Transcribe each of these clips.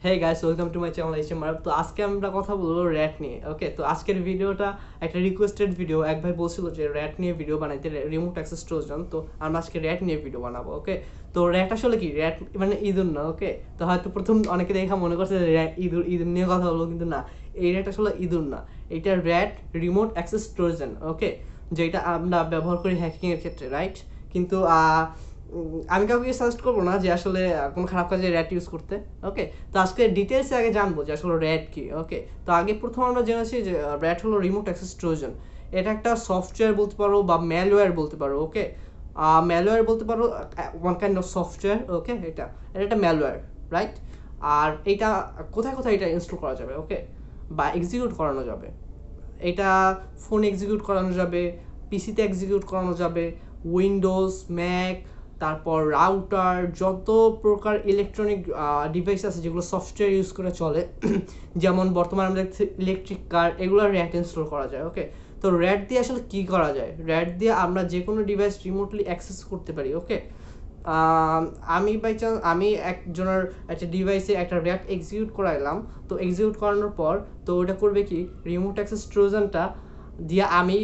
Hey guys, welcome to my channel HMR. তো আজকে আমরা কথা বলবো র্যাট নিয়ে। ওকে, তো আজকের ভিডিওটা একটা রিকোয়েস্টেড ভিডিও। এক ভাই বলছিল যে র্যাট নিয়ে ভিডিও বানাইতে, রিমোট অ্যাক্সেস ট্রোজান। তো আমরা আজকে র্যাট নিয়ে ভিডিও বানাবো। ওকে, তো র্যাট আসলে কি? র্যাট মানে ইঁদুর না। ওকে, তো হয়তো প্রথম অনেকে দেখা মনে করছে যে ইঁদুর ইঁদুর নিয়ে কথা বলবো, কিন্তু না, এই র্যাট আসলে ইঁদুর না, এটা র্যাট রিমোট অ্যাক্সেস ট্রোজান। ওকে, যেটা আমরা ব্যবহার করি হ্যাকিংয়ের ক্ষেত্রে, রাইট? কিন্তু আমি কাউকে সাজেস্ট করবো না যে আসলে কোনো খারাপ কাজে র্যাট ইউজ করতে। ওকে, তো আজকে ডিটেলসে আগে জানবো যে আসলে র্যাট কি। ওকে, তো আগে প্রথম আমরা জেনেছি যে র্যাট হলো রিমোট অ্যাক্সেস ট্রোজান। এটা একটা সফটওয়্যার বলতে পারো বা ম্যালওয়্যার বলতে পারো। ওকে, ম্যালওয়্যার বলতে পারো, ওয়ান কাইন্ড অফ সফটওয়্যার। ওকে, এটা এটা একটা ম্যালওয়্যার, রাইট? আর এটা কোথায় কোথায় এটা ইনস্টল করা যাবে, ওকে, বা এক্সিকিউট করানো যাবে? এটা ফোনে এক্সিকিউট করানো যাবে, পিসিতে এক্সিকিউট করানো যাবে, উইন্ডোজ, ম্যাক, তারপর রাউটার, যত প্রকার ইলেকট্রনিক ডিভাইস আছে যেগুলো সফটওয়্যার ইউজ করে চলে যেমন বর্তমানে আমরা দেখছি ইলেকট্রিক কার, এগুলো র্যাট ইনস্টল করা যায়। ওকে, তো র্যাট দিয়ে আসলে কী করা যায়? র্যাট দিয়ে আমরা যে কোনো ডিভাইস রিমোটলি অ্যাক্সেস করতে পারি। ওকে, আমি বাই চান্স আমি একজনের একটা ডিভাইসে একটা র্যাট এক্সিকিউট করাইলাম। তো এক্সিকিউট করানোর পর তো ওটা করবে কি, রিমোট অ্যাক্সেস ট্রোজানটা দিয়ে আমি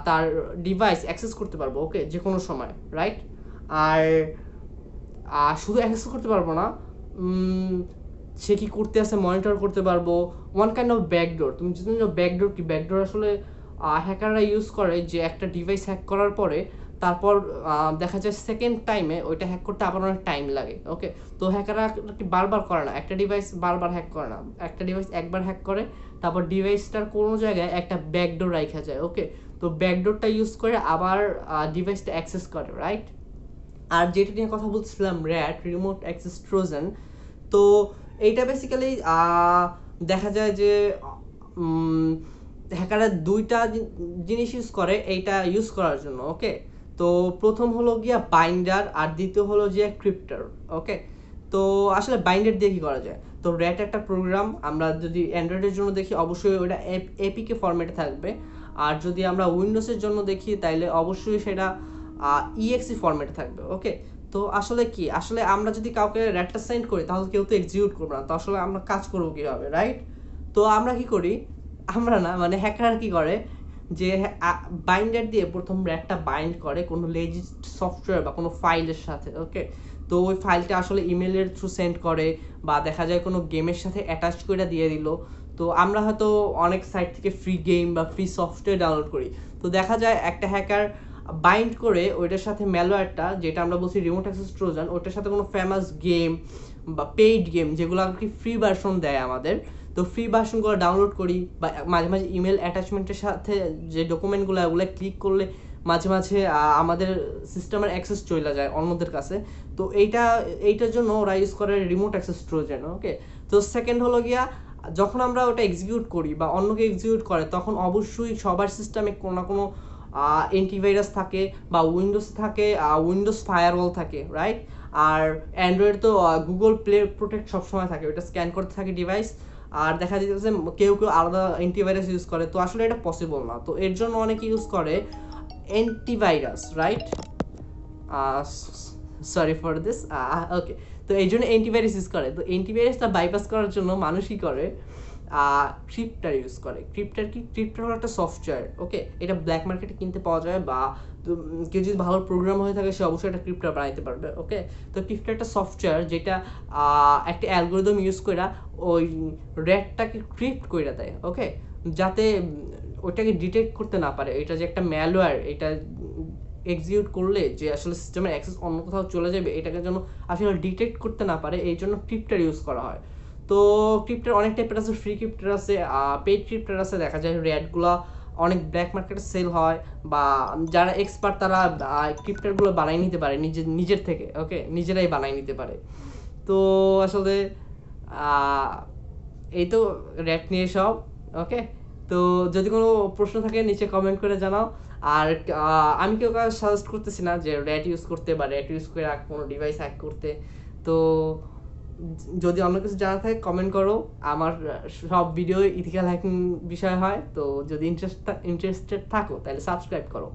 তার ডিভাইস অ্যাক্সেস করতে পারবো। ওকে, যে কোনো সময়, রাইট? আর শুধু অ্যাক্সেস করতে পারবো না, সে কি করতে আছে মনিটর করতে পারবো। One kind of backdoor. তুমি যদি ব্যাকডোর কি, ব্যাকডোর আসলে হ্যাকাররা ইউজ করে যে একটা ডিভাইস হ্যাক করার পরে তারপর দেখা যায় সেকেন্ড টাইমে ওইটা হ্যাক করতে আবার অনেক টাইম লাগে। ওকে, তো হ্যাকাররা বারবার করে না, একটা ডিভাইস বারবার হ্যাক করে না, একটা ডিভাইস একবার হ্যাক করে তারপর ডিভাইসটার কোনো জায়গায় একটা ব্যাকডোর রাখা যায়। ওকে, তো ব্যাকডোরটা ইউজ করে আবার ডিভাইসটা অ্যাক্সেস করে, রাইট? আর যেটা নিয়ে কথা বলছিলাম, র্যাট রিমোট অ্যাক্সেস ট্রোজান, তো এইটা বেসিক্যালি দেখা যায় যে হ্যাকাররা দুইটা জিনিস ইউজ করে এইটা ইউজ করার জন্য। ওকে, তো প্রথম হলো গিয়া বাইন্ডার আর দ্বিতীয় হলো গিয়া ক্রিপ্টার। ওকে, তো আসলে বাইন্ডার দিয়ে কী করা যায়? তো র্যাট একটা প্রোগ্রাম, আমরা যদি অ্যান্ড্রয়েডের জন্য দেখি অবশ্যই ওটা এপিকে ফরম্যাটে থাকবে, আর যদি আমরা উইন্ডোজের জন্য দেখি তাইলে অবশ্যই সেটা ইএক্সি ফরম্যাটে থাকবে। ওকে, তো আসলে কি, আসলে আমরা যদি কাউকে র্যাটটা সেন্ড করি তাহলে কেউ তো এক্সিকিউট করবে না, তো আসলে আমরা কাজ করবো কীভাবে, রাইট? তো আমরা কি করি, আমরা না মানে হ্যাকার কি করে যে বাইন্ডার দিয়ে প্রথম র্যাটটা বাইন্ড করে কোনো লেজিট সফটওয়্যার বা কোনো ফাইলের সাথে। ওকে, তো ওই ফাইলটা আসলে ইমেলের থ্রু সেন্ড করে বা দেখা যায় কোনো গেমের সাথে অ্যাটাচ করে দিয়ে দিল। তো আমরা হয়তো অনেক সাইট থেকে ফ্রি গেম বা ফ্রি সফটওয়্যার ডাউনলোড করি, তো দেখা যায় একটা হ্যাকার বাইন্ড করে ওইটার সাথে ম্যালওয়্যারটা, যেটা আমরা বলছি রিমোট অ্যাক্সেস ট্রোজান, ওটার সাথে কোনো ফেমাস গেম বা পেইড গেম যেগুলো আর কি ফ্রি ভার্সন দেয় আমাদের, তো ফ্রি ভার্সনগুলো ডাউনলোড করি বা মাঝে মাঝে ইমেল অ্যাটাচমেন্টের সাথে যে ডকুমেন্টগুলো ওগুলো ক্লিক করলে মাঝে মাঝে আমাদের সিস্টেমের অ্যাক্সেস চলে যায় অন্যদের কাছে। তো এইটার জন্য ওরা ইউজ করে রিমোট অ্যাক্সেস ট্রোজান। ওকে, তো সেকেন্ড হলো গিয়া, যখন আমরা ওটা এক্সিকিউট করি বা অন্যকে এক্সিকিউট করে তখন অবশ্যই সবার সিস্টেমে কোনো না কোনো অ্যান্টিভাইরাস থাকে বা উইন্ডোজ থাকে, উইন্ডোজ ফায়ারওয়াল থাকে, রাইট? আর অ্যান্ড্রয়েড তো গুগল প্লে প্রোটেক্ট সবসময় থাকে, ওটা স্ক্যান করতে থাকে ডিভাইস। আর দেখা যেতেছে কেউ কেউ আলাদা অ্যান্টিভাইরাস ইউজ করে, তো আসলে এটা পসিবল না, তো এর জন্য অনেকে ইউজ করে antivirus, right? Sorry for this. Okay, তো এই জন্য অ্যান্টিভাইরাস ইউজ করে, তো অ্যান্টিভাইরাসটা বাইপাস করার জন্য মানুষ কী করে, ক্রিপ্টার ইউজ করে। ক্রিপ্টার হলো একটা সফটওয়্যার। ওকে, এটা ব্ল্যাক মার্কেটে কিনতে পাওয়া যায়, বা কেউ যদি ভালো প্রোগ্রাম হয়ে থাকে সে অবশ্যই একটা ক্রিপ্টার বানাইতে পারবে। ওকে, তো ক্রিপ্টার একটা সফটওয়্যার যেটা একটা অ্যালগোরিদম ইউজ করে ওই র্যাটটাকে ক্রিপ্ট করে দেয়। ওকে, যাতে ওইটাকে ডিটেক্ট করতে না পারে, এটা যে একটা ম্যালওয়্যার, এটা এক্সিকিউট করলে যে আসলে সিস্টেমের অ্যাক্সেস অন্য কোথাও চলে যাবে, এটাকে যেন আসলে ডিটেক্ট করতে না পারে, এই জন্য ক্রিপ্টার ইউজ করা হয়। তো ক্রিপ্টার অনেক টাইপের আছে, ফ্রি ক্রিপ্টার আছে, পেইড ক্রিপ্টার আছে। দেখা যায় র্যাটগুলো অনেক ব্ল্যাক মার্কেটে সেল হয়, বা যারা এক্সপার্ট তারা ক্রিপ্টারগুলো বানাই নিতে পারে নিজের থেকে। ওকে, নিজেরাই বানাই নিতে পারে। তো আসলে এই তো র্যাট নিয়ে সব। ওকে, তো যদি কোনো প্রশ্ন থাকে নিচে কমেন্ট করে জানাও। আর আমি কেউ কাজ সাজেস্ট করতেছি না যে র্যাট ইউজ করতে বা র্যাট ইউজ করে কোনো ডিভাইস হ্যাক করতে। তো যদি অন্য কিছু জানা থাকে কমেন্ট করো। আমার সব ভিডিও ইথিক্যাল হ্যাকিং বিষয় হয়, তো যদি ইন্টারেস্টেড থাকো তাহলে সাবস্ক্রাইব করো।